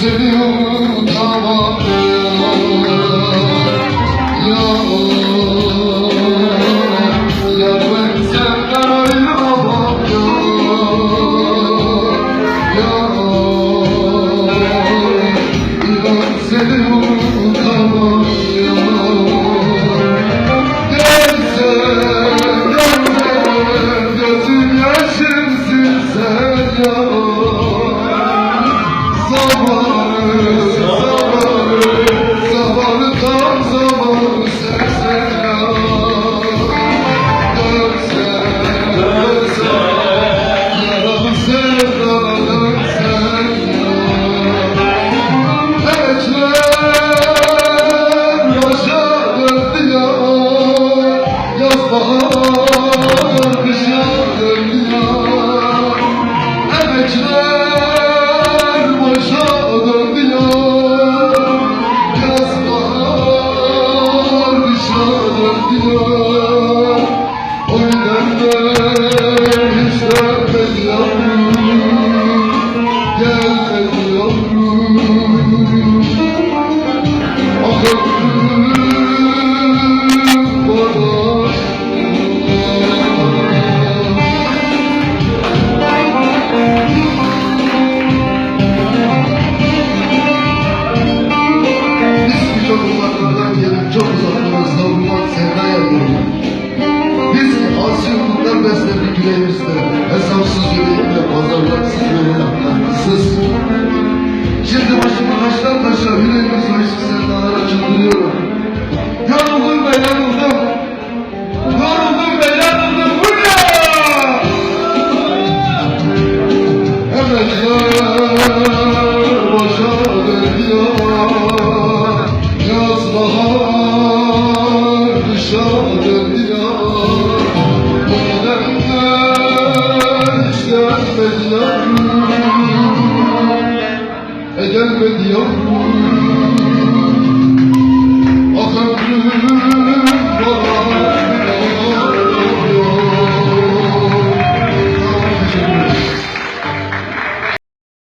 seni unutamam ya, ya ben senden ayrılamam ya, inan seni unutamam ya. Gelsen, gözüm yaşım silsen ya, zamanı tam zamanı sersen ya. Dönsen, yaralı sevdana dönsen ya. Evetler başa döndü ya, yaz bahar kışa döndü ya. Evetler başa döndü ya, yaz bahar kışa döndü ya. O gidenler hiç dönmedi yavrum, gelmedi yavrum. Ah ömrüm bana çok uzaklardan gelip çok uzaklara savrulmak sevda yapıyorlar. Biz asi umutlar besledik yüreğimizde, hesapsız yüreğimle pazarlaksız yüreğine katkısız. Şimdi başımı taştan taşa yüreğimiz hoştu sevdalara çıldırıyorum. Yoruldum ve yanıldım, yoruldum ve yanıldım, bu ne? Emekler boşa dönüyor, yaz bahar kışa dönüyor. Bu gidenler hiç gelmedi yavrum, gelmedi yavrum.